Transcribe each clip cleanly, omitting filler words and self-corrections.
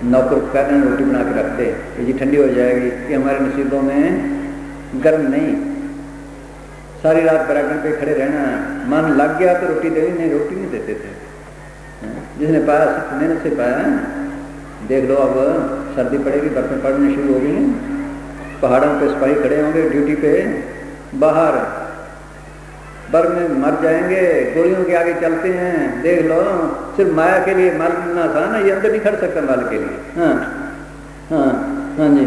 नौकर को कहते हैं रोटी बना के रखते, ये ठंडी हो जाएगी, कि हमारे नसीबों में गर्म नहीं। सारी रात बराबर पे खड़े रहना, मन लग गया तो रोटी देनी, नहीं रोटी नहीं देते थे। जिसने पाया सिर्फ मेहनत से पाया। देख लो अब सर्दी पड़ेगी, बर्फें पड़नी शुरू हो गई हैं, पहाड़ों पे सिपाही खड़े होंगे ड्यूटी पे, बाहर बर्फ में मर जाएंगे, गोलियों के आगे चलते हैं। देख लो सिर्फ माया के लिए माल मिलना था ना, ये अंदर नहीं खड़ सकता माल के लिए। हाँ हाँ हाँ जी।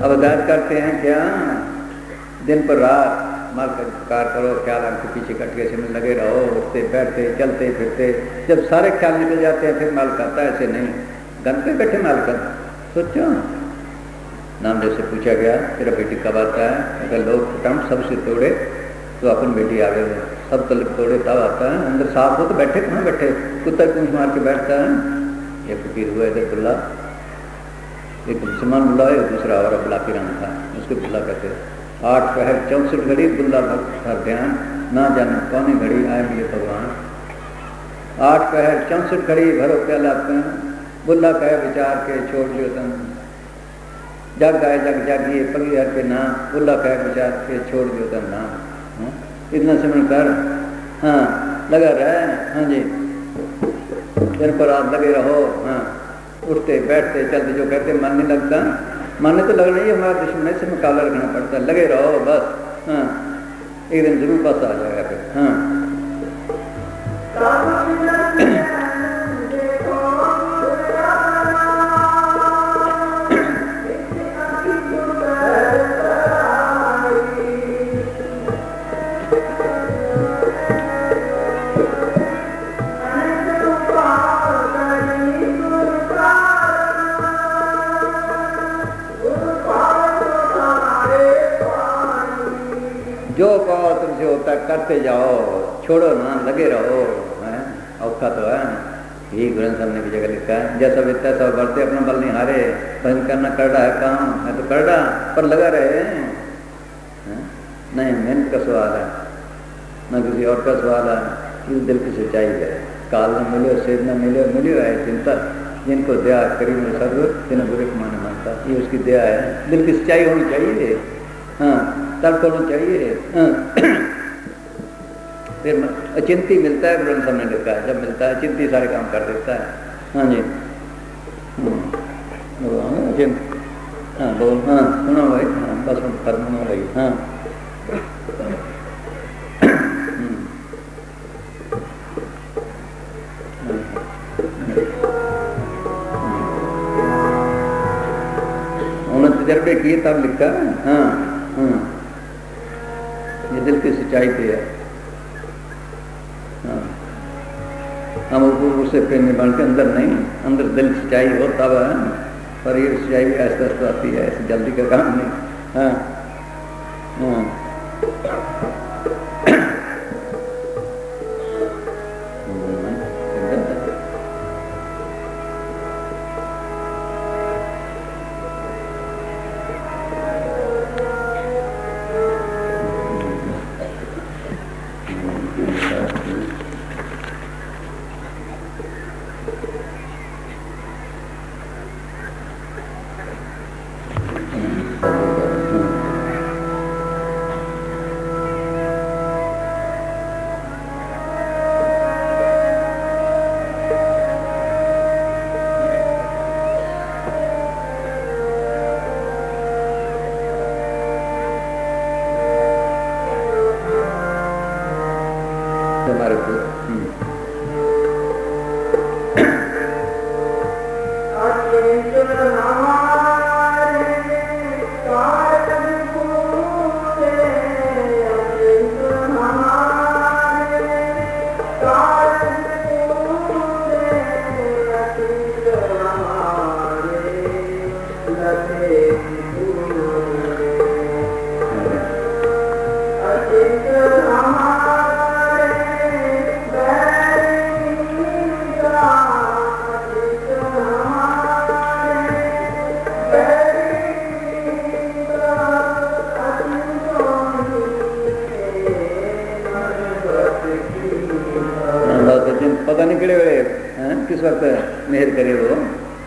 अवधार करते हैं क्या, दिन पर रात माल का कार करो, ख्याल आपके पीछे कटके से में लगे रहो, उठते बैठते चलते फिरते, जब सारे ख्याल निकल जाते हैं फिर माल खाता है। ऐसे नहीं, गन पे बैठे माल कर। सोचो नाम जैसे पूछा गया तेरा बेटी कब आता है, अगर लोग कुटुंब सबसे तोड़े तो अपन बेटी आ गए, सब तलब तोड़े तब आता है। अंदर साफ हो तो बैठे कहाँ बैठे, कुत्ता पूंछ मार के बैठता है। ये फकीर हुआ इधर बुल्ला, एक मुसलमान बुल्ला है, दूसरा और बुला की रंग था, उसको बुल्ला कहते। 8 पहर 64 घड़ी बुल्ला भर ध्यान, ना जाने कौन घड़ी आए मिले भगवान। 8 पहर 64 घड़ी भरो प्याला बुल्ला कहे विचार के छोड़ जो तन, जग आए जग जागिए पगी हर के नाम, बुल्ला कहे विचार के छोड़ जो तन नाम। इतना सिमरन कर, हाँ लगा रहे, हाँ जी दिन पर रात लगे रहो। हाँ उठते बैठते चलते, जो कहते मन नहीं लगता, मन तो लगना ही हमारा दुश्मन से मुकाबला रखना पड़ता है। लगे रहो बस, हाँ एक दिन जरूर बस आ जाएगा फिर। हाँ जो कहो तुमसे होता करते जाओ, छोड़ो ना, लगे रहो। है औखा तो है, यही ग्रंथ हमने की जगह लिखा है, जैसा वित्ता सब बढ़ते अपना बल नहीं हारे, भजन करना करड़ा है काम है तो करड़ा, पर लगा रहे। नहीं मेहनत का सवाल है, न किसी और का सवाल है, इस दिल की सच्चाई है। काल न मिलो सेद न मिलो, मिलो है चिंता, जिनको दया करीब सर्व जिन्हें बुरे माने मानता, ये उसकी दया है। दिल की सच्चाई होनी चाहिए, हाँ तब होना चाहिए। फिर अचिंती मिलता है, ग्रंथ हमने लिखा है, जब मिलता है चिंती सारे काम कर देता है। हाँ जी अचिंत, हाँ बोल, हाँ सुनो भाई, हाँ बस हम फरमाना भाई। हाँ उन्होंने तजर्बे किए तब लिखा। हाँ ये दिल की सच्चाई पे है। हाँ हम ऊपर से प्रेम निभाने के अंदर नहीं, अंदर दिल की सच्चाई हो तब है, पर ये सच्चाई भी आहिस्ता आहिस्ता आती है, ऐसे जल्दी का काम नहीं। हाँ हाँ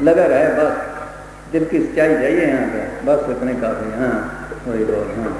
लगा रहे बस, दिल की सच्चाई चाहिए यहाँ पे, बस इतने काफी। हाँ वही बोल। हाँ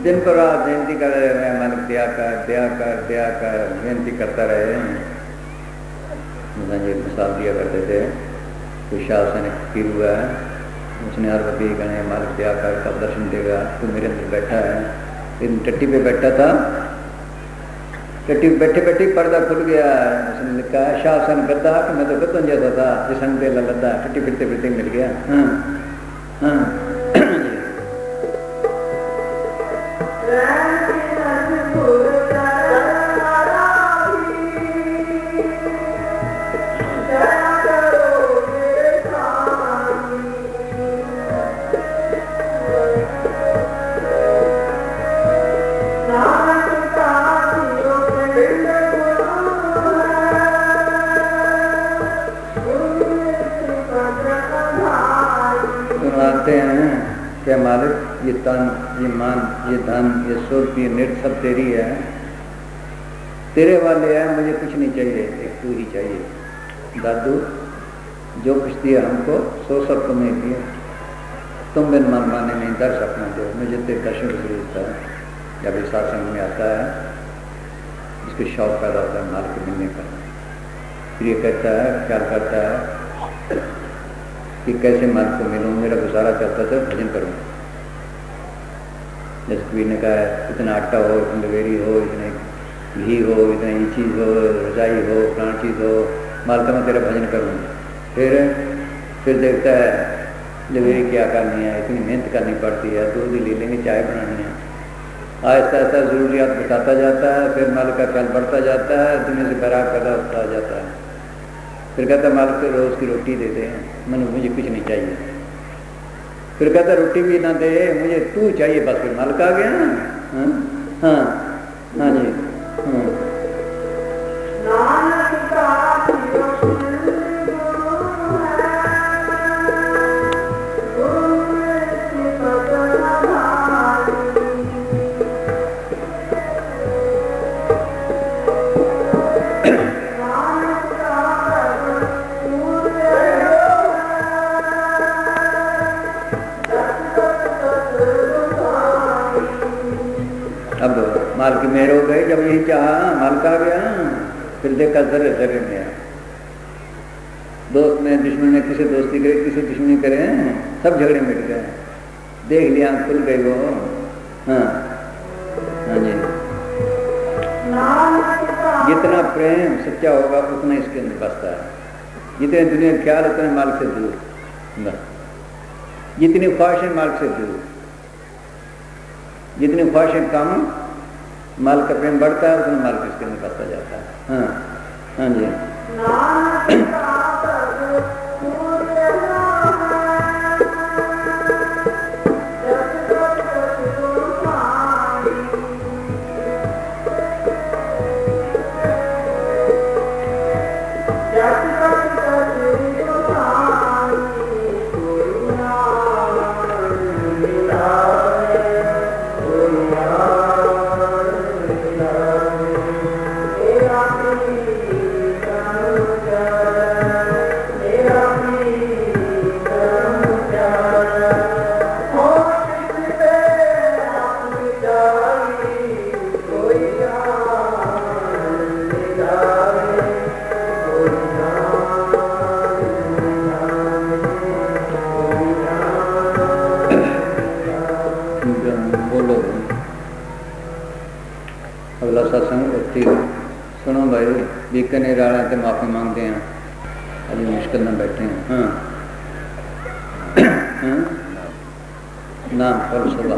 दिन पर रात बेनती कर रहे हैं, मन दया कर दया कर दया कर बेनती करता रहे। ये मिसाल दिया करते थे, कोई शासन फकीर हुआ है, उसने हर वक्त कहने मालिक दया कर, कब दर्शन देगा, तू मेरे अंदर बैठा है। इन टट्टी पे बैठा था, टट्टी बैठे बैठे पर्दा खुल गया, उसने लिखा है शासन गद्दा कि मैं तो गद्दन जैसा था, जिसन दे लद्दा, टट्टी फिरते फिरते मिल गया। हाँ हाँ क्या मालिक ये तन, ये मान, ये धन, ये सुर्ख, ये नृत्य सब तेरी है, तेरे वाले है, मुझे कुछ नहीं चाहिए, एक तू ही चाहिए। दादू जो कुछ दिया हमको सो सब तुम्हें दिया, तुम बिन मन माने नहीं दर्श अपना दो, मुझे तेरे दर्शन की जरूरत है। जब इस सत्संग में आता है इसको शौक पैदा होता है मालिक मिलने का, फिर ये कहता है, ख्याल करता है कि कैसे मालिक को मिलूँ, मेरा गुजारा चलता था, भजन करूँ। जैसे कबीर ने कहा है, इतना आटा हो, इतनी लवेरी हो, इतने घी हो, इतनी ये चीज़ हो, रजाई हो, फलानी चीज़ हो, मालिक मैं तेरा भजन करूँ। फिर देखता है लवेरी क्या करनी है, इतनी मेहनत करनी पड़ती है, दूध ही ले लेंगे, चाय बनानी है। आहिस्ता आहिस्ता ज़रूरियात बताता जाता है, फिर मालिक का ख्याल बढ़ता जाता है, दुनिया से बैराग पैदा होता जाता है। फिर कहता मालिक को रोज़ की रोटी देते हैं, मुझे कुछ नहीं चाहिए। फिर कहता रोटी भी ना दे, मुझे तू चाहिए, बस फिर मालिक आ गया ना। हाँ हाँ हाँ जी हाँ। मालिक मेहर हो गई, जब यही चाहा मालिक आ गया। फिर देखा जर्रे जर्रे में दोस्त ने दुश्मन ने किसी दोस्ती करे, किसी दुश्मनी करे, सब झगड़े मिट गए, देख लिया खुल गई वो। हाँ हाँ जी, जितना प्रेम सच्चा होगा उतना इसके अंदर बसता है। जितने दुनिया ख्याल उतने मालिक से दूर, जितनी ख्वाहिशें मालिक से दूर, जितनी ख्वाहिशें कम माल का प्रेम बढ़ता है, उतना माल किसके अंदर बसता जाता है। हाँ हाँ जी अगला सत्संग उत्ती सुनो भाई, बीकानेर वाले तो माफ़ी मांगते हैं, अभी मुश्किल में बैठे हैं। हाँ हाँ नाम फल सभा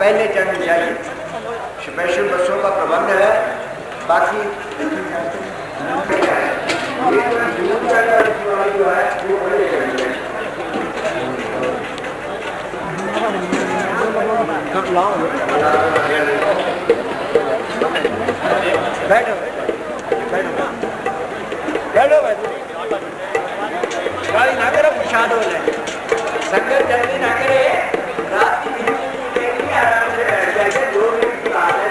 पहले चढ़नी चाहिए। स्पेशल बसों का प्रबंध है। बाकी बैठो बैठो बैठो बैठो, गाड़ी ना करो, प्रसाद हो जाए, संगत जल्दी ना करे, रात की आराम से बैठ जाएंगे, 2 मिनट की बात है,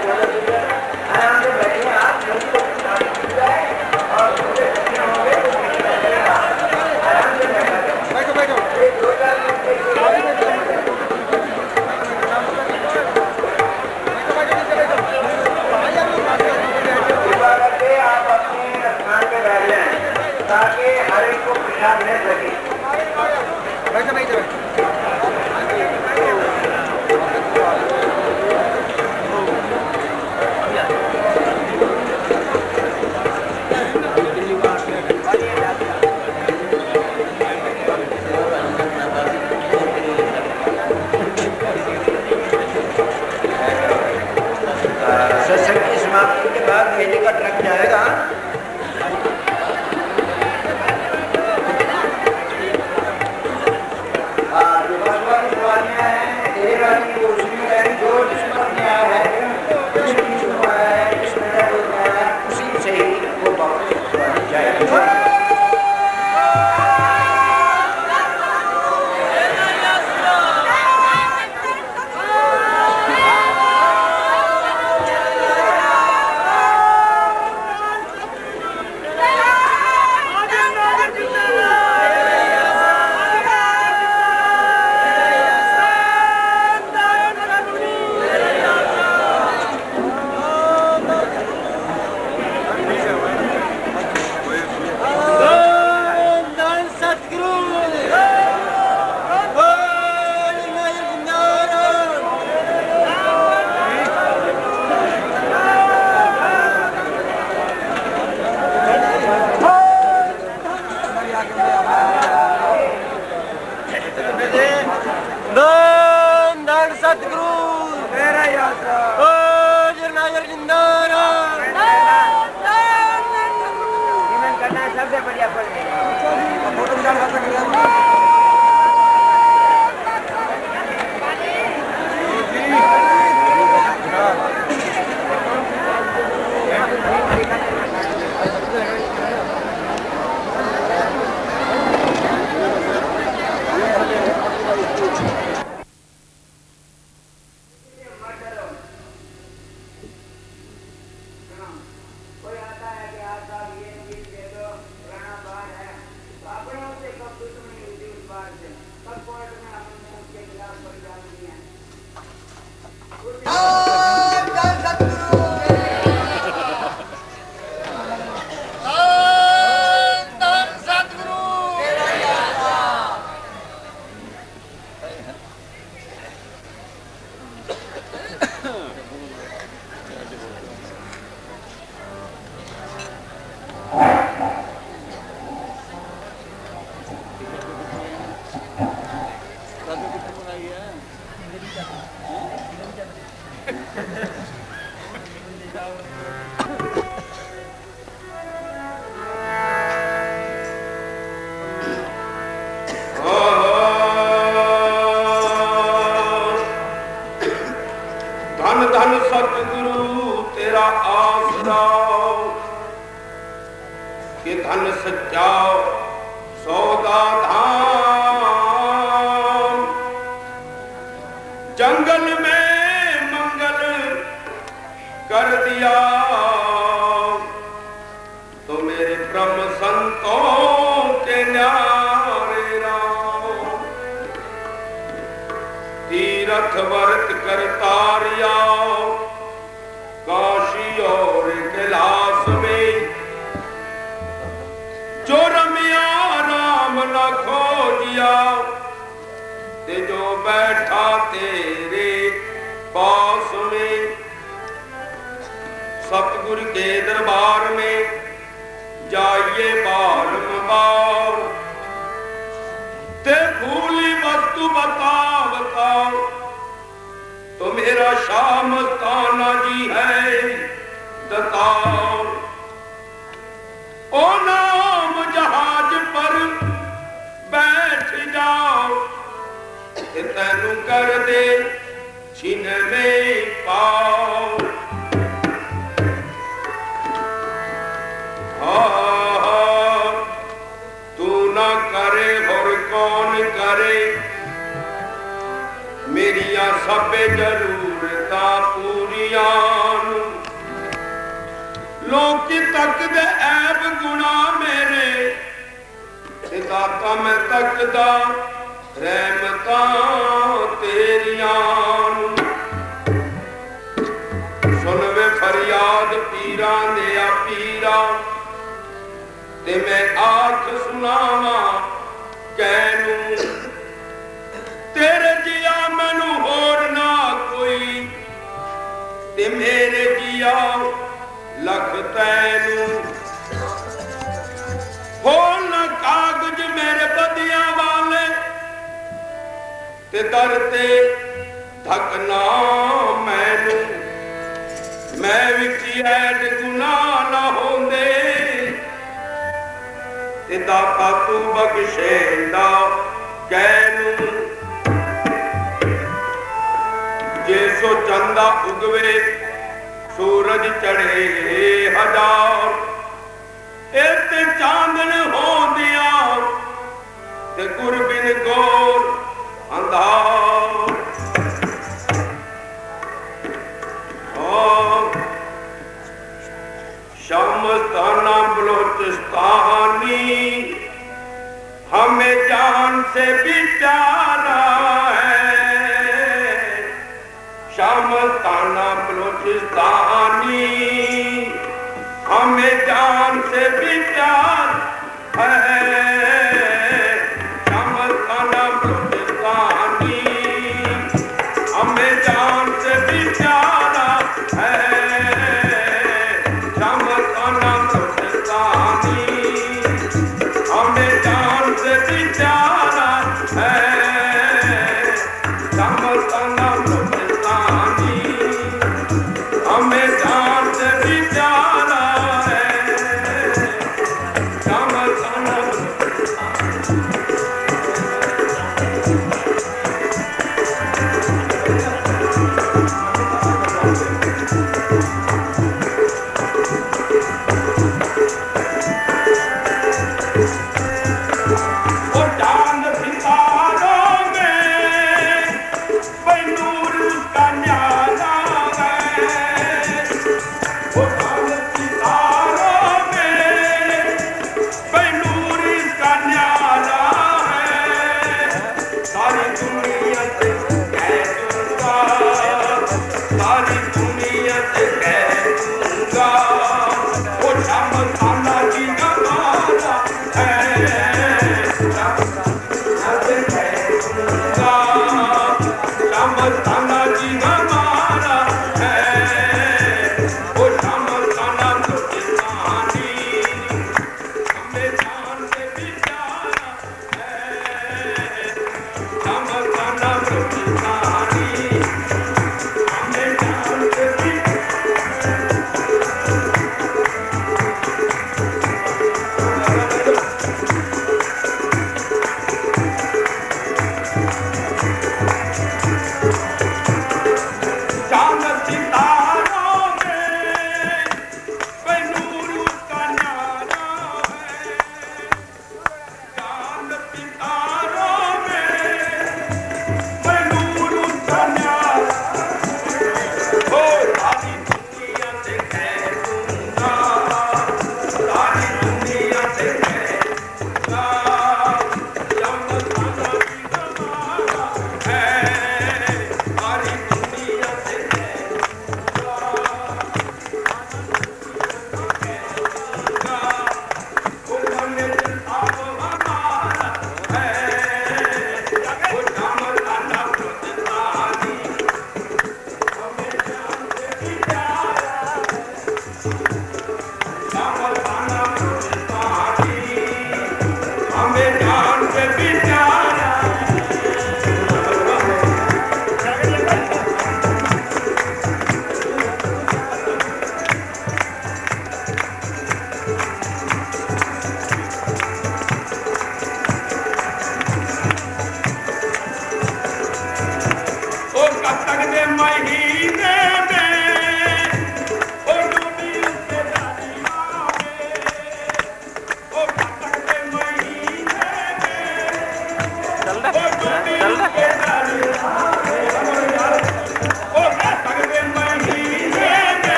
आराम से बैठे आप जल्दी और आराम से बैठो बैठो आप अपने स्थान पे बैठ जाएं ताकि हर एक को प्रसाद मिल सके। बैठो बैठो सत्संग की समाप्ति के बाद मेले का ट्रक जाएगा। जो बसवा की सवारियाँ हैं, देर वाली वो उसमें है, जो जिसमें में आया है, जिसमें आया है, जिसमें आया है, उसी से ही वो वापस सवारी जाएगी। सबसे बढ़िया मेरा शाह मस्ताना जी है दतार। ओ नाम जहाज पर बैठ जाओ तेनू कर दे छिन में पाओ। तू ना करे और कौन करे मेरिया सब जरूरत पूरिया। लोग तक दे ऐब गुना मेरे दाता मैं तकदा रहमता तेरिया। सुन वे फरियाद पीरा दे पीरा ते मैं आख सुनावा कैनू। तेरे जिया मैनू होर ना कोई ते मेरे जिया लख तैनू। होल ना कागज मेरे बदिया वाले ते दर ते धकना मैनू। मैं विची ऐड गुनाह ना होंदे ते दाता तू बख्शेंदा कैनू। जे सो चंदा उगवे सूरज चढ़े हजार इते चांदन हो दिया ते गुरबिन गोर अंधार। शमस्ताना बलोचिस्तानी हमें जान से भी प्यारा है। शमस्ताना बलोचिस्तानी हमें जान से भी प्यार है। शमस्ताना बलोचिस्तानी हमें जान से भी प्यारा है। शमस्ताना बलोचिस्तानी हमें जान से भी प्यारा है। शमस्ताना बलोचिस्तानी हमें जान से भी प्यारा है। शमस्ताना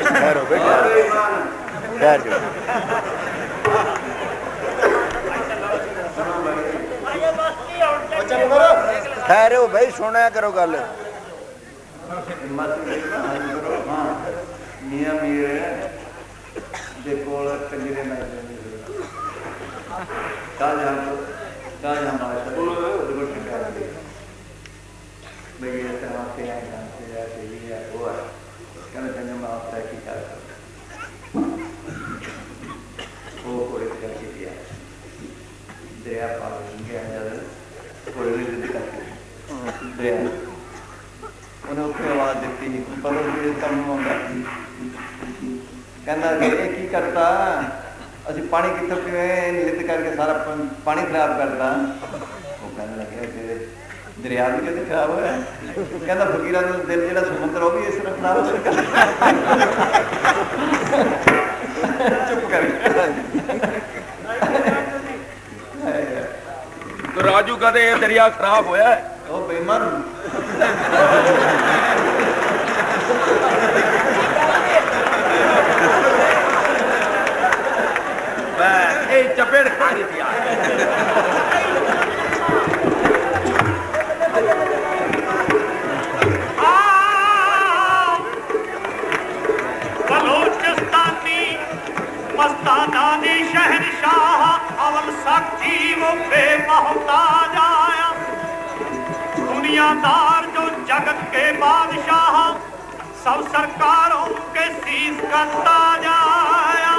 ठहरो बेटा, ठहर जाओ। ठहरो भाई, सुना करो गल। मियां मीर दे कोल कंजरे में शाहजहां भई ऐसे आपसे आए जानते ऐसे ही है वो है कहना चाहिए मैं आपसे की क्या करूँ वो कोई करके दिया दया पाल गया जब कोई नहीं दिक्कत दया उन्हें उसकी आवाज़ देती पर उसके कम होगा कहना कि ये की करता असि पानी कितों पिए लिद करके सारा पानी खराब करता वो कहने लगे कि दरिया भी कहते खराब होया कहता फकीरा का दिल जो समुद्र वो भी इस तरह खराब हो चुप कर तो राजू कहते ये दरिया खराब होया है ओ बेईमान चपेट खा रही थी बलोचिस्तानी मस्तानी शहनशाह अवल साक्षी वो बेमोहताज आया दुनियादार जो जगत के बादशाह सब सरकारों के शीश का ताज आया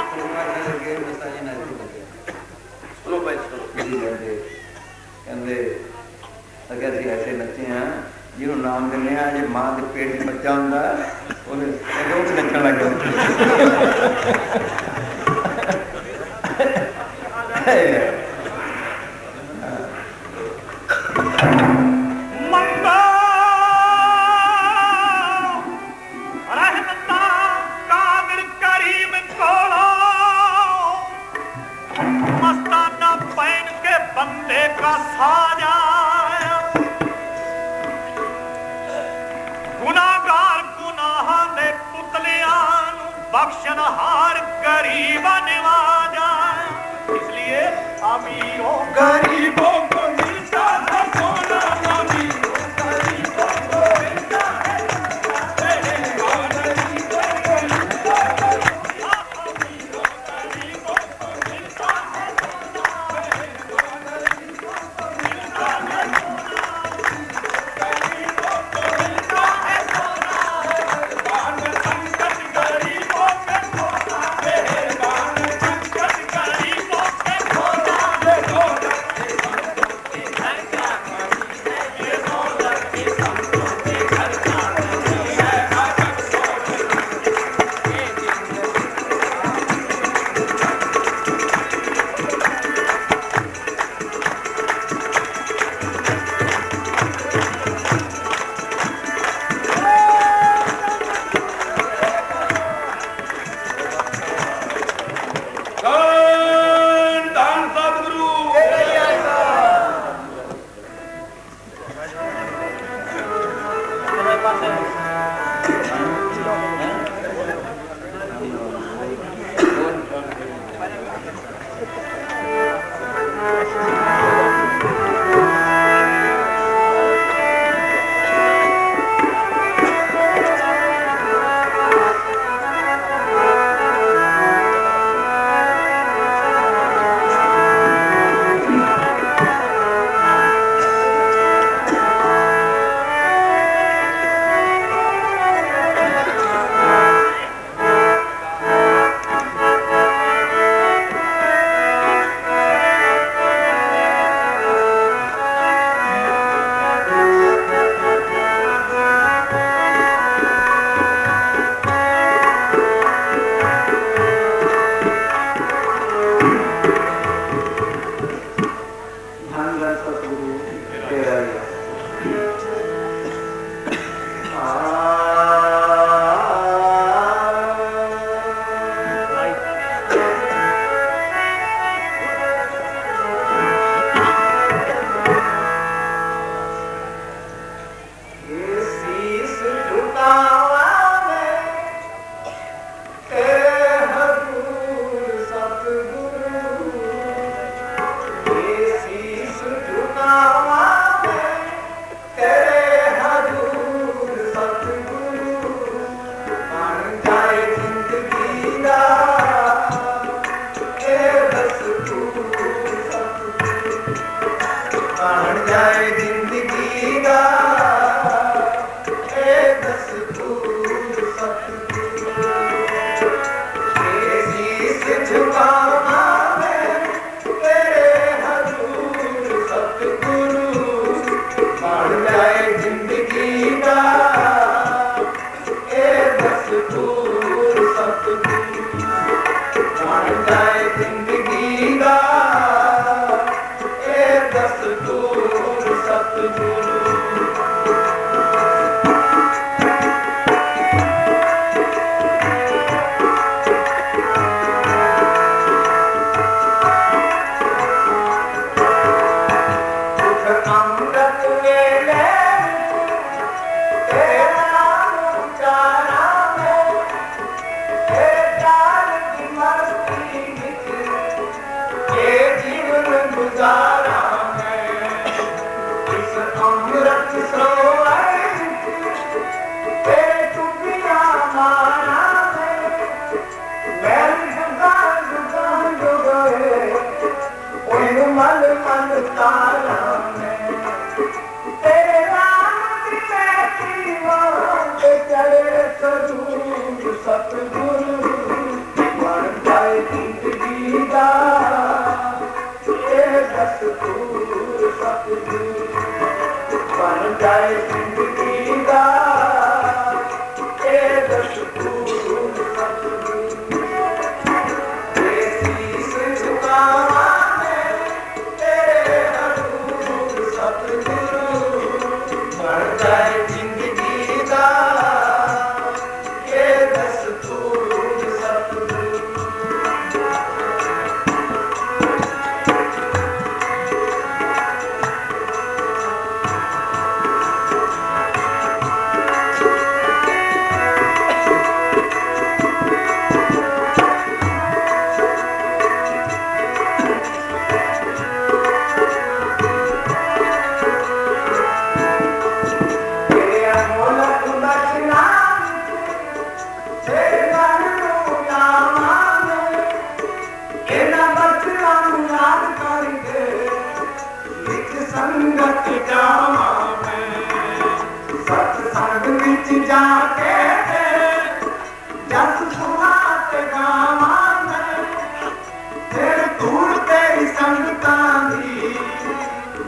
अगर ऐसे बच्चे हैं जिन्होंने नाम देने जो मां के पेट में बच्चा होंगे नचन लग बख्शनहार गरीब निवाजा इसलिए अमीरों गरीबों को मिलता है सोना अमीरों गरीबों को मिलता है गरीबों को मिलता है अमीरों गरीबों को मिलता है सतगुरु बन जाए जिंदगी का ये दस्तूर सतगुरु बन जाए जिंदगी का ये दस्तूर सतगुरु ये शीश झुकावा मैं तेरे हजूर सतगुरु बन जाए जिंदगी का ये दस्तूर सतगुरु संगत जावा मैं सत्संग विच जाके जस सुहात गावा मैं फिर दूर तेरी संगतां दी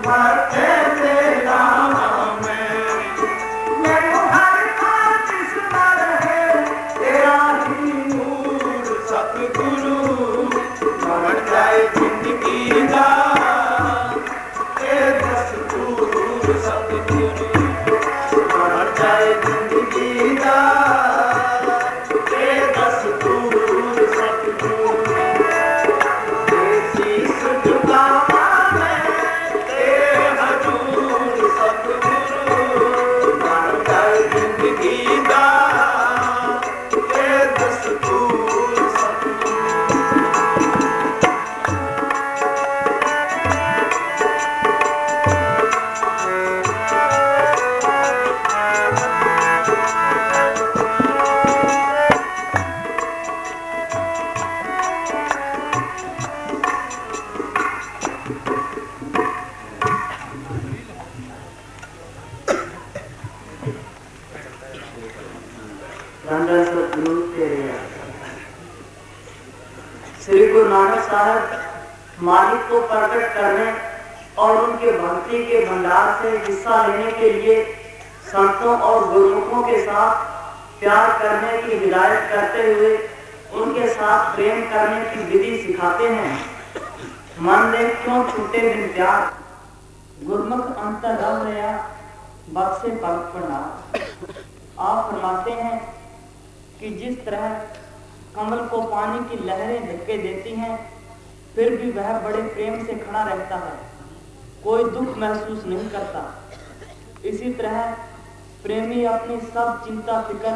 मथे ते लावा मैनू हर थां दिसदा रहे तेरा ही नूर सतगुरु बन जाए जिंदगी दा सतगुरु बन जाए जिंदगी का ये दस्तूर सतगुरु ये शीश झुकावा मैं तेरे हजूर सतगुरु बन जाए जिंदगी का ये दस्तूर सतगुरु श्री गुरु नानक साहब मालिक को प्रकट करने और उनके भक्ति के भंडार से हिस्सा लेने के लिए संतों और गुरुमुखों के साथ प्यार करने की हिदायत करते हुए उनके साथ प्रेम करने की विधि सिखाते हैं। मन ले क्यों छूटे बिन प्यार गुरमुख अंतर रम रहा बख्शे पग प्रणाम। आप फरमाते हैं कि जिस तरह कमल को पानी की लहरें धक्के देती हैं फिर भी वह बड़े प्रेम से खड़ा रहता है, कोई दुख महसूस नहीं करता, इसी तरह प्रेमी अपनी सब चिंता फिक्र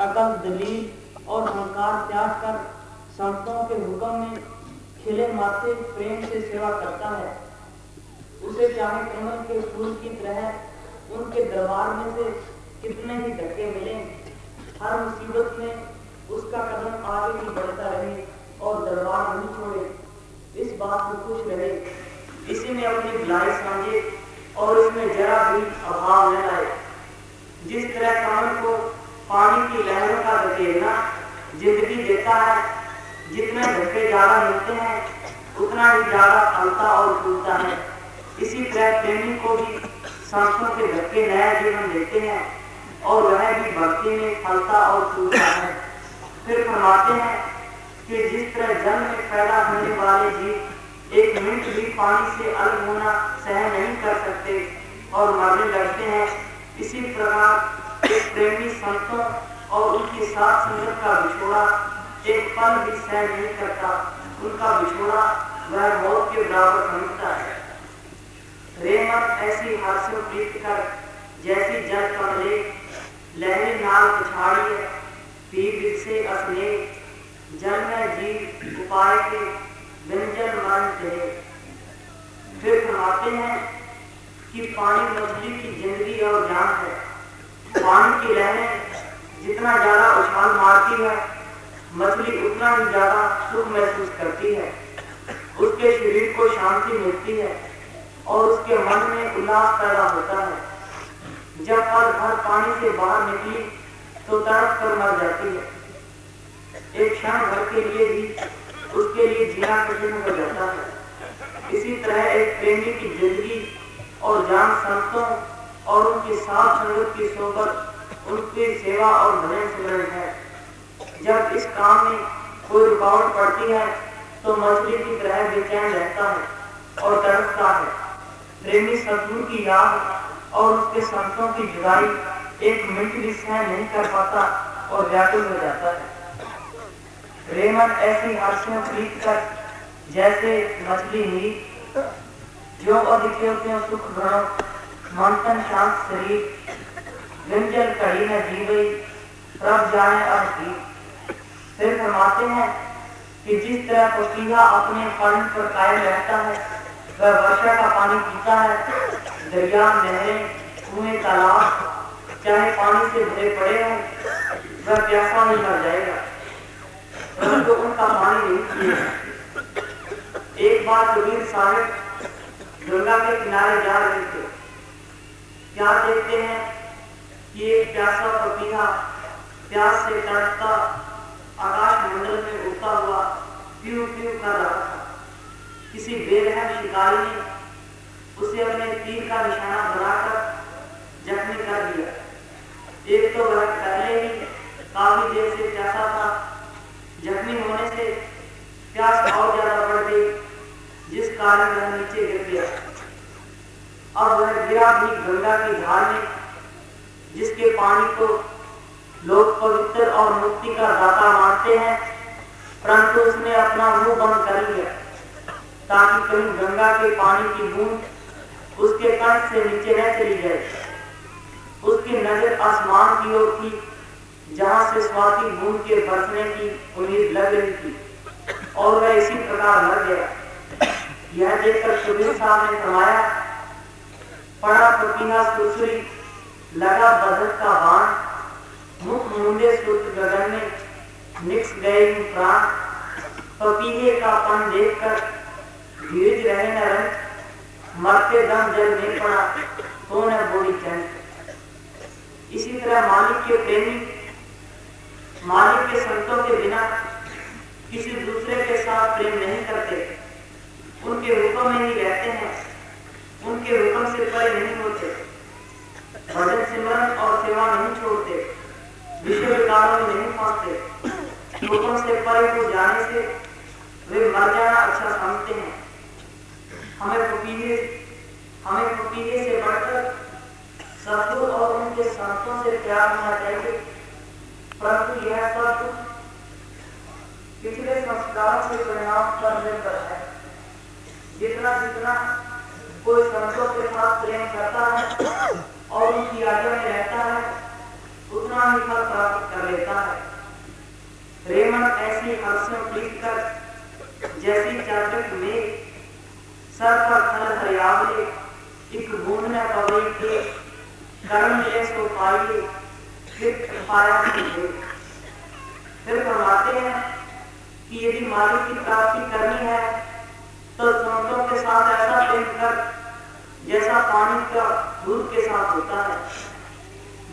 अकल दलील और अहंकार त्याग कर संतों के हुक्म में खिले माथे प्रेम से सेवा करता है। उसे चाहे कमल के फूल की तरह उनके दरबार में से कितने ही धक्के मिले, हर मुसीबत में उसका कदम आगे ही बढ़ता रहे और दरबार नहीं छोड़े, इस बात में खुश रहे, इसी में अपनी भलाई समझे और इसमें जरा भी अभाव न लाए। जिस तरह कमल को पानी की लहरों का धकेलना जिंदगी देता है, जितने धक्के ज्यादा मिलते हैं उतना ही ज्यादा फलता और फूलता है, इसी तरह प्रेमी को भी सांसों के धक्के नया जीवन देते हैं और वह भी भक्ति में फलता और फूलता है। फिर फरमाते हैं कि जिस तरह जल में पैदा होने वाले जीव एक मिनट भी पानी से अलग होना सहन नहीं कर सकते और मरने लगते हैं, इसी प्रकार एक प्रेमी संतों और उनके साथ संगत का बिछोड़ा एक पल भी सहन नहीं करता, उनका बिछोड़ा वह मौत के बराबर समझता है। रेमत ऐसी हासिल प्रीत कर जैसी जल कमले लहरी नाल पिछाड़ी है, पी से असने जल में जीव उपाय के व्यंजन मन थे। फिर फरमाते हैं कि पानी मछली की जिंदगी और जान है, पानी की लहरें जितना ज्यादा उछाल मारती है मछली उतना ही ज्यादा सुख महसूस करती है, उसके शरीर को शांति मिलती है और उसके मन में उल्लास पैदा होता है। जब पल भर पानी से बाहर निकली तो तड़प कर मर जाती है, एक क्षण भर के लिए भी उसके लिए जीना कठिन हो जाता है। इसी तरह एक प्रेमी की जिंदगी और जान संतों और उनकी साथ संगत की सोबत, उनकी सेवा और भजन सिमरन है। जब इस काम में कोई रुकावट पड़ती है तो मछली की तरह बेचैन रहता है और तरसता है। प्रेमी सतगुरु की याद और उसके संतों की जुदाई एक मिनट भी सहन नहीं कर पाता और व्याकुल हो जाता है। रेमन ऐसी हर्षों प्रीत कर जैसे मछली नीर, जो अधिके त्यों सुख घणो मंथन शांत शरीर, गंजल कड़ी न जी गई रब जाने अब की। फिर फरमाते हैं कि जिस तरह पपीहा अपने फल पर कायम रहता है, वह वर्षा का पानी पीता है, दरिया, नहरें, कुएं, तालाब चाहे पानी से भरे पड़े हैं, वह प्यासा नहीं मर जाएगा, परंतु उनका पानी नहीं पिएगा। एक बार कबीर साहब गंगा के किनारे जा रहे थे। क्या देखते हैं कि एक प्यासा पपीहा प्यास से तड़पता आकाश मंडल में उड़ता हुआ प्यू प्यू कर रहा था। किसी बेरहम शिकारी ने उसे अपने तीर का निशाना बनाकर जख्मी कर दिया। एक तो वह पहले ही काफी देर से प्यासा था, जख्मी होने से प्यास और ज्यादा बढ़ गई, जिस कारण वह नीचे गिर गया। अब वह गिरा भी गंगा की धार में, जिसके पानी को लोग पवित्र और मुक्ति का दाता मानते हैं, परंतु उसने अपना मुंह बंद कर लिया ताकि कहीं गंगा के पानी की बूंद उसके कंठ से नीचे न चली जाए। उसकी नजर आसमान की ओर थी, जहां से स्वाति बूंद के बरसने की उम्मीद लग रही थी, और वह इसी प्रकार मर गया। यह देखकर कबीर साहब ने फरमाया, पड़ा पपीहा सुरसुरी, लगा बदत का बाण, मुख मुंडे सुत गगन में, निकस गए प्राण। पपीहे का पन देखकर धीरज रहे न रंग, मरते दम जल में पड़ा तो न बोली चंद। इसी तरह मालिक के प्रेमी मालिक के संतों के बिना किसी दूसरे के साथ प्रेम नहीं करते, उनके हुक्म में ही रहते हैं, उनके हुक्म से परे नहीं होते, भजन सिमरन और सेवा नहीं छोड़ते, विषय विकारों में नहीं फंसते। हुक्म से परे हो जाने से वे मर जाना अच्छा समझते हैं। हमें पपीहे से बढ़कर सतगुरु और उनके संतों से प्यार होना चाहिए, परंतु यह सब पिछले संस्कारों के परिणाम पर निर्भर है। जितना जितना कोई संतों के साथ प्रेम करता है और उनकी आज्ञा में रहता है, उतना ही फल प्राप्त कर लेता है। रेमन ऐसी हर्षों प्रीत कर जैसी चातक में सर पर थल हरियावले, एक बूंद न पवई के कर्म ले सो पाइए, फिर पाया फिर फरमाते हैं कि यदि मालिक की प्राप्ति करनी है तो संतों के साथ ऐसा प्रेम कर जैसा पानी का दूध के साथ होता है।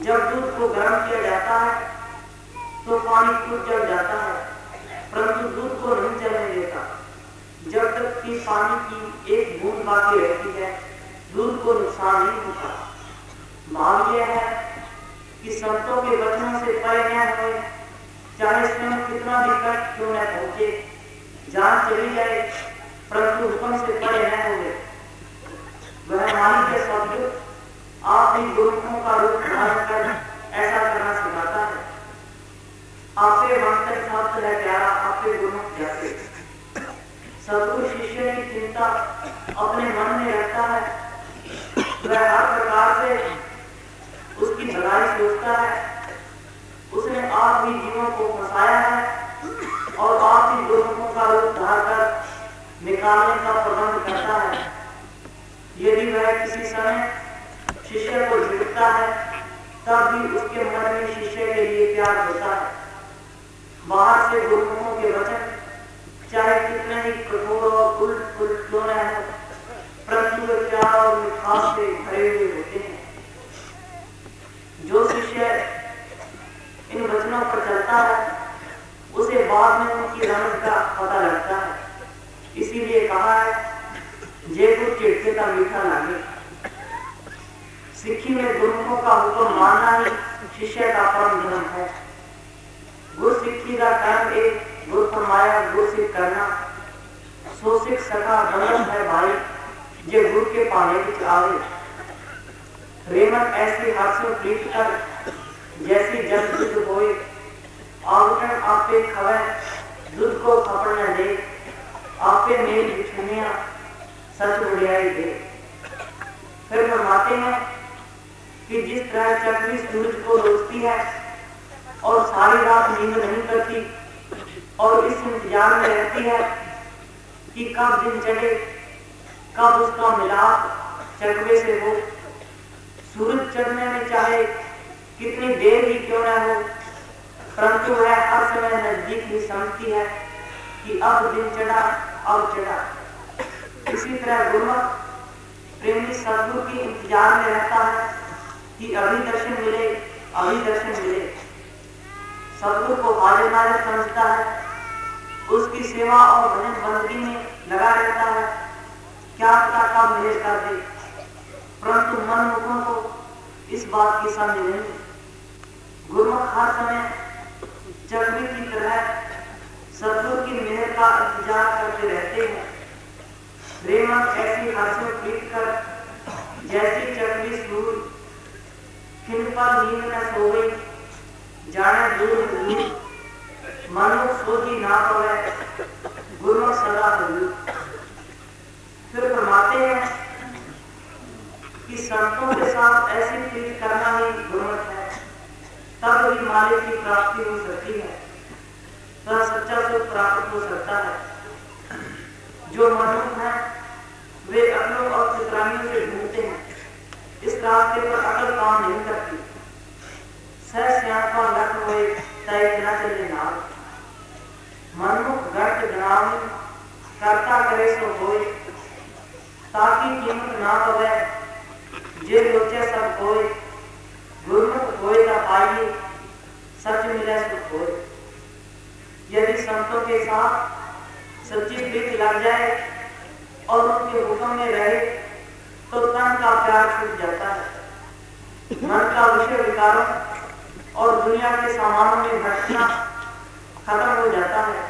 जब दूध को गर्म किया जाता है तो पानी खुद जल जाता है, परंतु दूध को नहीं जलने देता। जब तक कि पानी की एक बूंद बाकी रहती है, दूध को नुकसान नहीं होता। भाव यह है कि संतों के वचनों से परे न हुए, चाहे स्वयं कितना भी कष्ट क्यों न पहुंचे, जान चली जाए, परंतु हुक्म से परे न हुए। वह मालिक के सदगुरु आप ही गुरुओं का रूप धारण कर ऐसा करना सिखाता है। आपसे मंत्र शब्द है प्यारा, आपके गुरुओं जैसे सदगुरु शिष्य की चिंता अपने मन में रखता है। वह हर प्रकार से उसकी भलाई सोचता है। उसने आप ही जीवों को फंसाया है और आप ही गुरुओं का रूप धार कर निकालने का प्रबंध करता है। यदि वह किसी समय शिष्य को झिड़कता है, तब भी उसके मन में शिष्य के लिए प्यार होता है। बाहर से गुरुओं के वचन चाहे कितने ही कठोर और उल्ट पुलट क्यों न हो, परंतु वे प्यार और मिठास से भरे हुए होते हैं। जो शिष्य इन वचनों पर चलता है, उसे उससे बाद में उनकी रमज का पता लगता है। इसीलिए कहा है जे गुर चिड़के का मीठा लागे। सिक्खी में गुरुमुखों का हुक्म मानना ही शिष्य का परम धर्म है। गुर सिक्खी का कर्म एक गुर फरमाया गुर सिख करना, सो सिख सका बंधन है भाई जे गुर के पाने विच आवे। रेमन ऐसी हाथों प्रीत कर जैसी जग दुध होए, आवटन आपे खवे दुध को खपड़ न दे, आपे मेल बिछुनिया सच उड़ियाई दे। फिर फरमाते हैं कि जिस तरह चक्री सूरज को रोकती है और सारी रात नींद नहीं करती और इस इंतजार में रहती है कि कब दिन चढ़े, कब उसका मिलाप चकवे से हो। सूरज चढ़ने में चाहे कितनी देर ही क्यों न हो, परंतु वह हर समय नजदीक ही समझती है कि अब दिन चढ़ा, अब चढ़ा। इसी तरह गुरुमख प्रेमी सद्गुरु की इंतजार में रहता है कि अभी दर्शन मिले, अभी दर्शन मिले। सद्गुरु को हाजिर नाजिर समझता है, उसकी सेवा और भजन बंदगी में लगा रहता है, क्या पता कब मेल कर दे। परंतु मनमुखों को इस बात की समझ नहीं। गुरुमुख हर समय चक्री की तरह सद्गुरु की मेहर का इंतजार करते रहते हैं। रेमन ऐसी हंसों पीट कर जैसी चक्री सूर खिन पर नींद न सोवे, जाने दूर दूर मनुख सोची ना पवे, गुरुमुख सदा हजूर। फिर फरमाते हैं कि संतों के साथ ऐसी प्रीत करना ही गुरुमुख है, तब भी मालिक की प्राप्ति हो सकती है, तब सच्चा सुख प्राप्त हो सकता है। जो मनुष्य हैं वे अकलों और चित्रानियों से ढूंढते हैं, इस रास्ते पर अकल काम नहीं करती। सह स्यापा लख होए तय न चले नाल, मनुख गर्त ग्रामीण करता करे सो होए, ताकि कीमत ना पवे जे लोचे सब होए। गुरुमुख होए ता पाइए सच मिले सुख होए। यदि संतों के साथ सच्ची प्रीति लग जाए और उनके हुक्म में रहे तो तन का प्यार छूट जाता है, मन का विषय विकारों और दुनिया के सामानों में भटकना खत्म हो जाता है,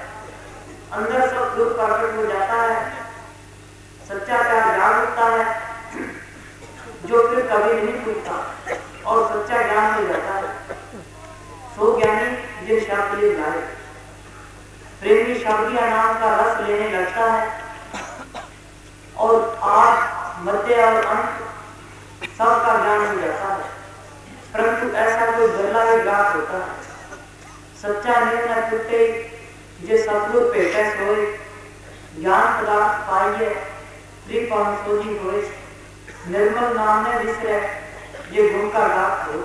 अंदर सब दुख प्रकट हो जाता है, सच्चा प्यार जाग उठता है जो फिर कभी नहीं टूटता और सच्चा ज्ञान हो जाता है। सो ज्ञानी जिन शब्द ले जाए, प्रेमी शब्दिया नाम का रस लेने लगता है और आद मध्य और अंत सबका ज्ञान हो जाता है। परंतु ऐसा कोई बिरला ही ग्रास होता है, सच्चा निर्णय टूटे जे सतगुर पेटे सोए, ज्ञान पदार्थ पाइए त्रिपान सोजी होए, निर्मल नाम ने विसरे ये गुण का लाभ हो।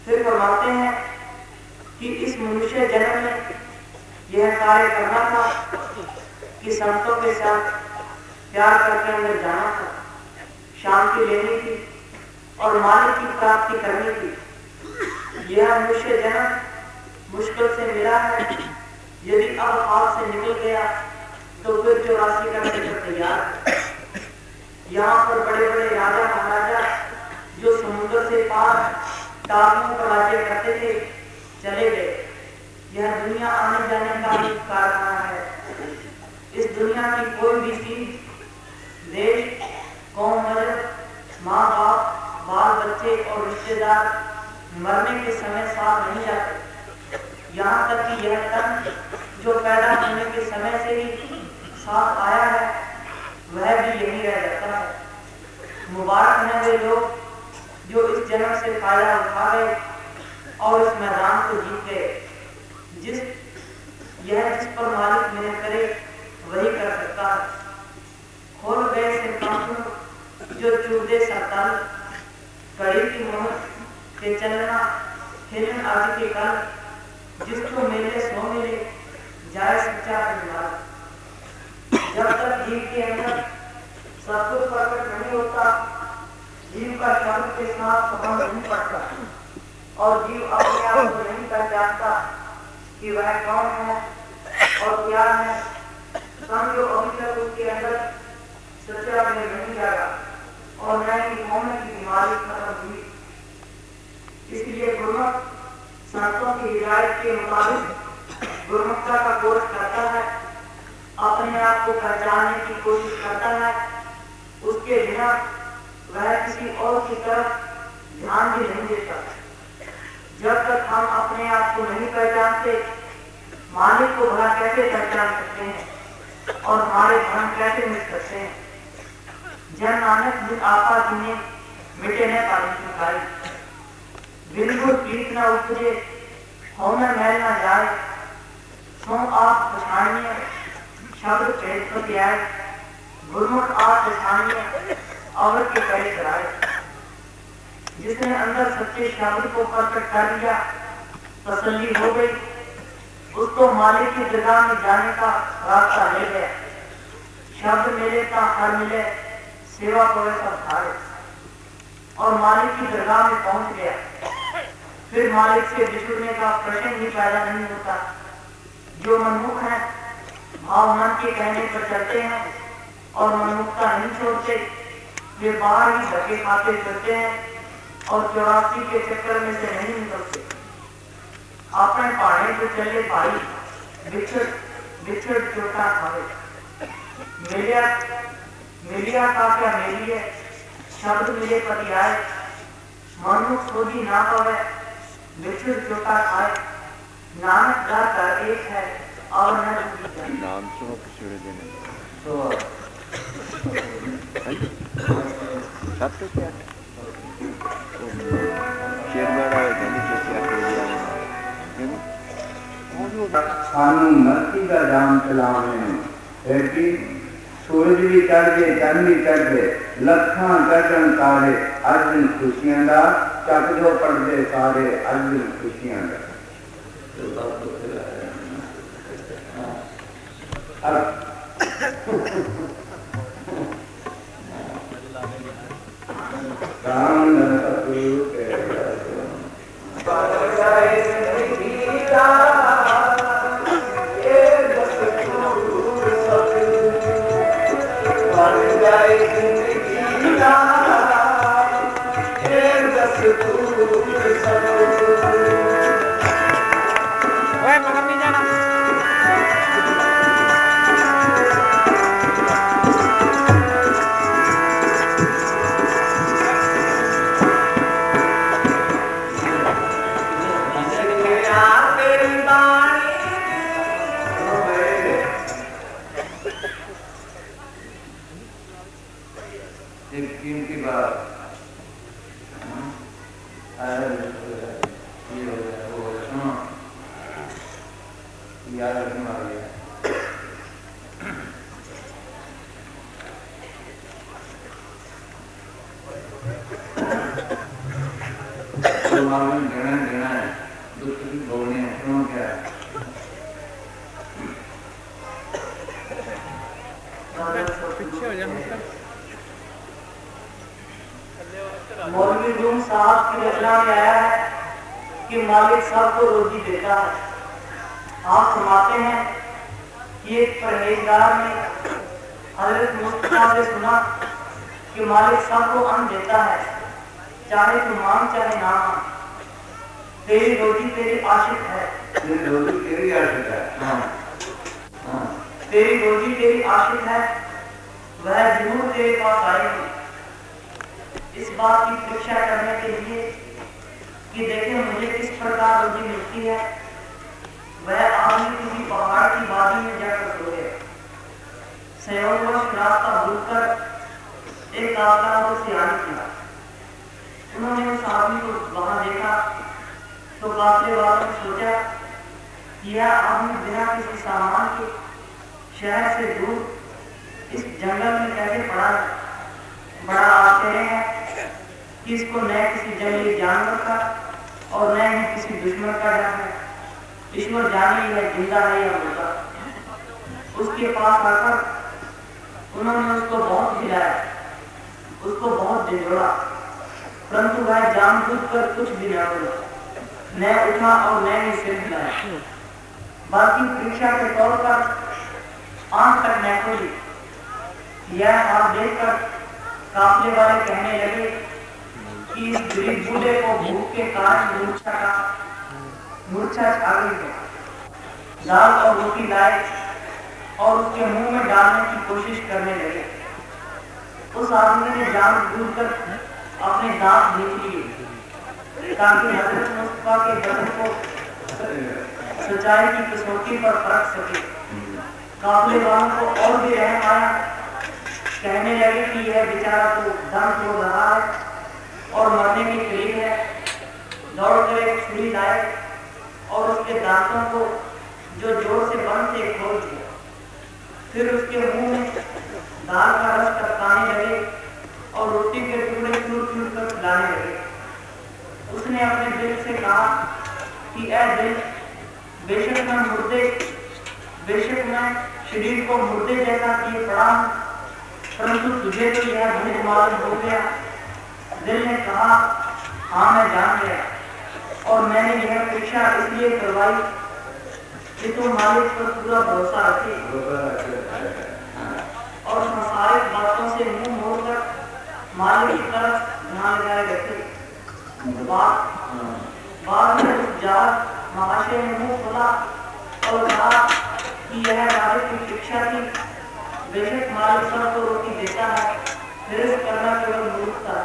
फिर फरमाते हैं कि इस मनुष्य जन्म में यह कार्य करना था कि संतों के साथ प्यार करके अंदर जाना था, शांति लेनी थी और मालिक की प्राप्ति करनी थी। यह मनुष्य जन्म मुश्किल से मिला है, यदि अब हाथ से निकल गया तो फिर 84 करने को तैयार। यहाँ पर बड़े बड़े राजा महाराजा जो समुद्र से पार टापुओं का राज्य करते थे चले गए। यह दुनिया आने जाने का भी कारखाना है। इस दुनिया की कोई भी चीज, देश, कौम, मजहब, माँ बाप, बाल बच्चे और रिश्तेदार मरने के समय साथ नहीं जाते। यहाँ तक कि यह तन जो पैदा होने के समय से ही साथ आया है वह भी यही रह जाता है। मुबारक है वे लोग जो इस जन्म से फायदा उठा गए और इस मैदान को जीत गए। जिस पर मालिक मेहर करे वही कर सकता है। खोल गए से जो चूदे सरतल, कड़ी की मोहर के चलना खेलन आदि के कल, जिसको मिले सो मिले जाए सच्चा परिवार। जब तक जीव के अंदर सत्पुरुष प्रकट नहीं होता, जीव का शब्द के साथ संबंध नहीं पड़ता और जीव अपने आप को नहीं पहचानता कि वह कौन है और क्या है, समझो अभी तक उसके अंदर सच्चा में नहीं जागा और न ही होने की बीमारी खत्म हुई। इसलिए गुरुमुख संतों की हिदायत के मुताबिक गुरुमुखता का कोर्स करता है, अपने आप को पहचानने की कोशिश करता है। उसके बिना वह किसी और की तरफ ध्यान भी नहीं देता। जब तक हम अपने आप को नहीं पहचानते, मालिक को भला कैसे पहचान सकते हैं और हमारे भ्रम कैसे मिट सकते हैं। जन नानक जिन आपा जिन्हें मिटे न पानी चुकाई, बिल्कुल पीत न उपजे, हो न मैल न जाए, सो आप पछानिए शब्द पेट पर आए, गुरुमुख आप पछानिए और के करे कराए। जिसने अंदर सच्चे शब्द को प्रकट कर दिया, तसल्ली हो गई, उसको मालिक की दरगाह में जाने का रास्ता मिल गया। शब्द मिले का हर मिले, सेवा पवे सब धारे, और मालिक की दरगाह में पहुंच गया। फिर मालिक से बिछुड़ने का प्रश्न ही पैदा नहीं होता। जो मनमुख है भाव मन के कहने पर चलते हैं और मनमुखता नहीं छोड़ते, वे बाहर ही धक्के खाते चलते हैं और 84 के चक्कर में से नहीं निकलते। अपने पहाड़े पे चले भाई बिछड़ चोटा खाए। मिलिया का क्या मेलिए, शब्द मिले पति आए, मनुख सोधी ना पावे, बिछड़ चोटा खाए। नानक का कर एक है और न दूसरी नाम सुनो पिछड़े देने सत्य क्या सानू मस्ती का जाम चलावे फिर भी सूरज भी चढ़ गए, चंद भी चढ़ गए, लखा चढ़न तारे, अज दिन खुशियां दा चक जो पड़ते सारे, अज दिन खुशियां दा। राम सतगुरु के मौलवी रूम साहब की रचना में आया है कि मालिक सबको रोजी देता है। आप फरमाते हैं कि एक परहेजगार ने हजरत मुस्तफा से सुना कि मालिक सबको अन्न देता है, चाहे तू मांग चाहे ना मांग, तेरी रोजी तेरी आशिक है, तेरी रोजी तेरी आशिक है। तेरी रोजी तेरी आशिक है, वह जरूर तेरे पास आएगी। इस बात की परीक्षा करने के लिए कि देखें मुझे किस प्रकार रोजी मिलती है, वह आदमी किसी पहाड़ की वादी में जाकर सो गया। संयोगवश रास्ता भूलकर एक काफिला उसे आने किया। उन्होंने उस आदमी को वहां देखा तो काफिले वालों ने सोचा कि यह आदमी बिना किसी सामान के शहर से दूर इस जंगल में कैसे पड़ा है। बड़ा आश्चर्य है कि इसको न किसी जंगली जानवर का और न ही किसी दुश्मन का डर है। ईश्वर जाने है जिंदा है या मुर्दा। उसके पास आकर उन्होंने उसको बहुत खिलाया, उसको बहुत झिझोड़ा, परंतु वह जानबूझकर कुछ भी न बोला, न उठा और न ही सिर हिलाया। बाकी परीक्षा के तौर पर आंख तक न खोली। यह हाल देखकर काफले वाले कहने लगे कि इस गरीब बूढ़े को भूख के कारण मूर्छा छा गई है। दाल और रोटी लाए और उसके मुंह में डालने की कोशिश करने लगे। उस आदमी ने जानबूझकर अपने दांत भींच लिए ताकि हजरत मुस्तफा के बदन को सच्चाई की कसौटी पर परख सके। काफले वालों को और भी रहम आया। कहने लगे कि यह बेचारा तो दम तोड़ रहा है और मरने के करीब है। दौड़कर एक छुरी लाए और उसके दांतों को जो जोर से बंद थे खोल दिया। फिर उसके मुंह में दाल का रस टपकाने लगे और रोटी के टुकड़े चूर-चूर कर खिलाने लगे। उसने अपने दिल से कहा कि ऐ दिल, बेशक मैं शरीर को मुर्दे जैसा किए पड़ा हूं, परंतु तुझे तो यह भूख मालूम हो गया। दिल ने कहा, हाँ मैं जान गया और मैंने यह परीक्षा इसलिए करवाई कि तुम मालिक पर पूरा भरोसा रखे और संसारिक बातों से मुंह मोड़कर मालिक की तरफ ध्यान लगाए रखे। बाद में उस जात महाशय ने मुंह खोला और कहा कि यह मालिक की शिक्षा थी। बेशक मालिक सबको रोटी देता है, फिर करना केवल मूर्खता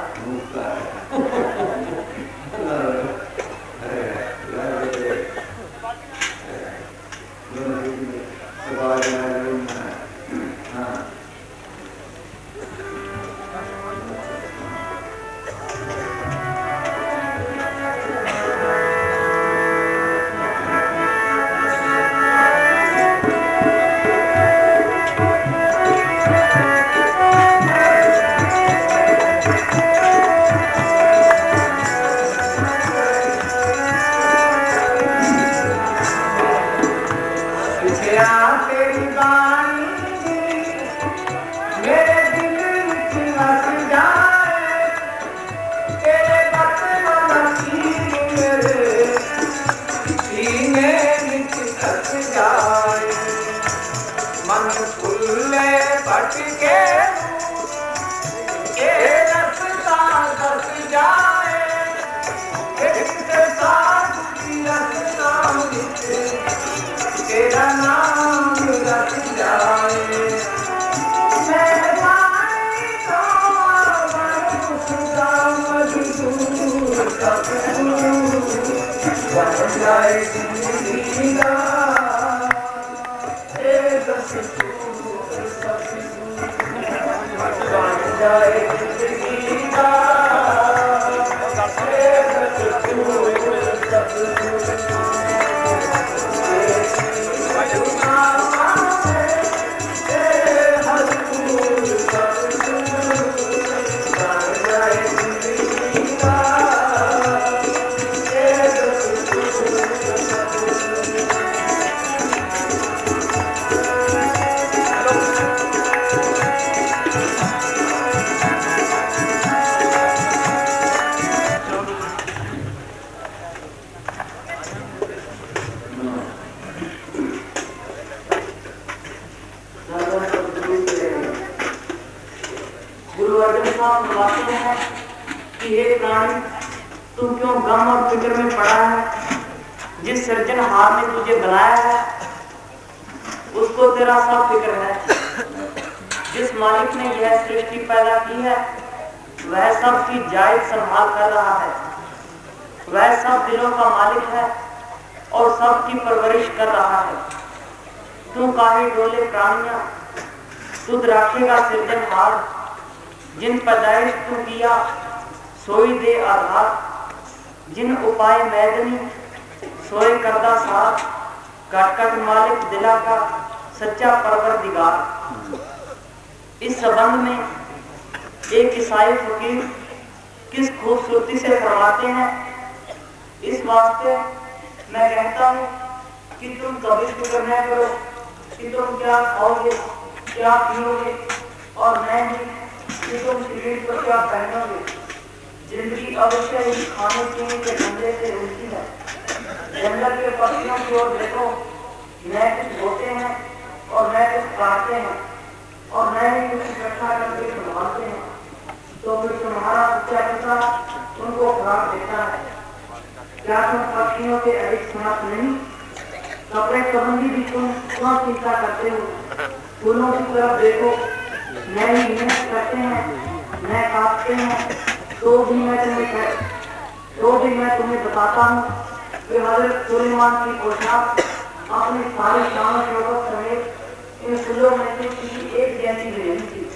जिन पैदाइश तू किया सोई दे आधार, जिन उपाय मैदनी सोए करदा साथ, कट कट मालिक दिला का सच्चा परवरदिगार। इस संबंध में एक ईसाई फकीर किस खूबसूरती से फरमाते हैं, इस वास्ते मैं कहता हूँ कि तुम कभी फिक्र न करो कि तुम क्या खाओगे क्या पियोगे, और मैं ही कि तुम शरीर पर क्या पहनोगे। जिंदगी अवश्य ही खाने पीने के धंधे से उलझी है। जंगल के पक्षियों की ओर देखो, नए कुछ होते हैं और नए कुछ काटते हैं और नए ही कुछ इकट्ठा करके संभालते हैं, तो फिर तुम्हारा सच्चा पिता उनको खुराक देता है। क्या तुम पक्षियों के अधिक स्मार्ट नहीं? कपड़े संबंधी भी तुम क्यों चिंता करते हो? फूलों की तरफ देखो, नए ही मेहनत करते हैं, नए काटते हैं, तो भी मैं तुम्हें बताता हूँ कि हज़रत सुलेमान की पोशाक अपनी सारी शान शौकत समेत इन फूलों में से किसी एक जैसी भी नहीं थी।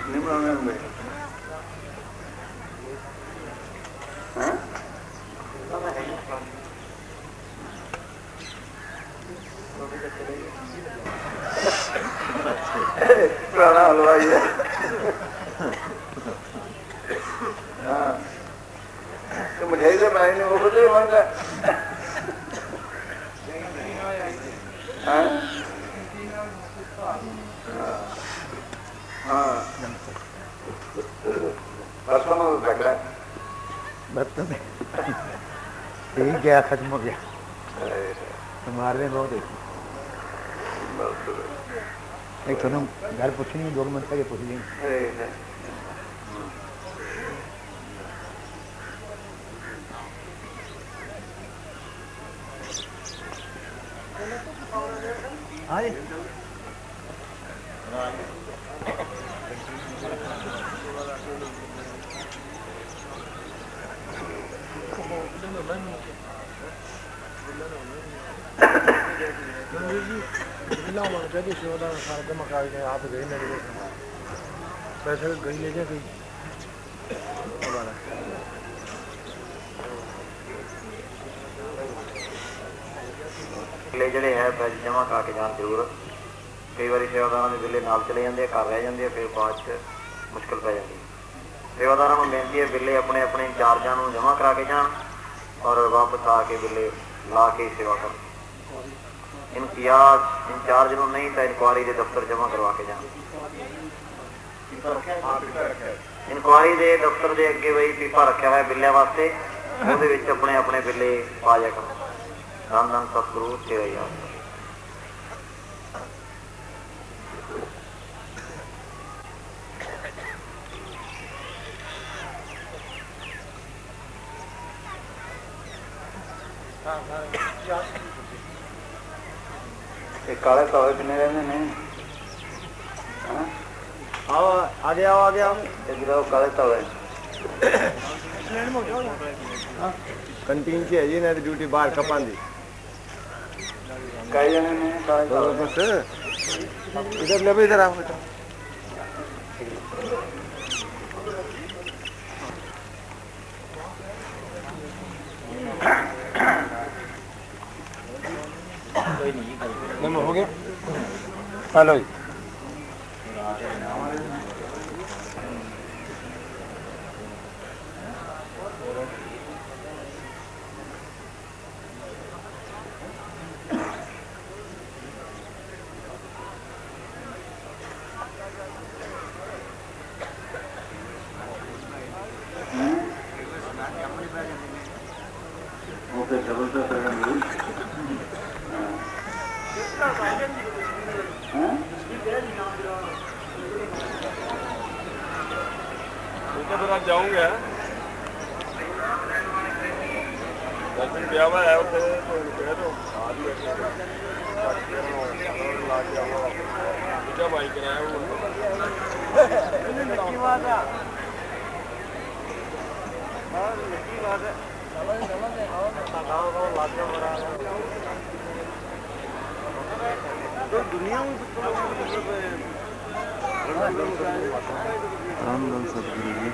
नहीं बनाने होंगे पुराना हलवाई है। हाँ तो मिठाई से बनाई वो खुद ही बनता। हाँ हाँ बर्तन में लग रहा है बर्तन में यही गया खत्म हो गया तुम्हारे बहुत एक तो घर पूछेंगे 2 मिनट तक पूछ लेंगे। हाँ जी आप गई मेरे पैसे गई ले जा गई ਜਿਹੜੇ ਹੈ ਪੈਸੇ ਜਮ੍ਹਾਂ ਕਰਾ ਕੇ ਜਾਣ ਜ਼ਰੂਰ। ਕਈ ਵਾਰੀ ਸੇਵਾਦਾਰਾਂ ਦੇ ਬਿੱਲੇ ਨਾਲ ਚਲੇ ਜਾਂਦੇ, ਘਰ ਰਹਿ ਜਾਂਦੇ, ਫਿਰ ਬਾਅਦ 'ਚ ਮੁਸ਼ਕਿਲ ਪੈ ਜਾਂਦੀ। ਸੇਵਾਦਾਰਾਂ ਨੂੰ ਬੇਨਤੀ ਹੈ ਬਿੱਲੇ ਆਪਣੇ ਆਪਣੇ ਇੰਚਾਰਜਾਂ ਨੂੰ ਜਮ੍ਹਾਂ ਕਰਾ ਕੇ ਜਾਣ ਔਰ ਵਾਪਸ ਆ ਕੇ ਬਿੱਲੇ ਲਾ ਕੇ ਸੇਵਾ ਕਰਨ। ਇੰਚਾਰਜ ਨੂੰ ਨਹੀਂ ਤਾਂ ਇਨਕੁਆਰੀ ਦੇ ਦਫ਼ਤਰ ਜਮ੍ਹਾਂ ਕਰਵਾ ਕੇ ਜਾਣ। ਇਨਕੁਆਰੀ ਦੇ ਦਫ਼ਤਰ ਦੇ ਅੱਗੇ ਬਈ ਪੀਪਾ ਰੱਖਿਆ ਹੋਇਆ ਬਿੱਲਿਆਂ ਵਾਸਤੇ, ਉਹਦੇ ਵਿੱਚ ਆਪਣੇ ਆਪਣੇ ਬਿੱਲੇ ਪਾ ਜਾ ਕਰੋ। ਧੰਨ ਧੰਨ ਸਤਿਗੁਰੂ ਤੇਰਾ ਯਾਦ। काले तवे किन्ने रहंदे ने? आओ आगे आओ आगे आओ इधर काले तवे कंटीन से है जी ना ड्यूटी बाहर कपान दी कई जने ने काले तवे बस इधर ले इधर आओ नहीं हो गया हेलो जाऊंगा दर्शन किया हुआ है उसे तो कह दो क्या भाई कराया दुनिया में राम राम सतगुरु जी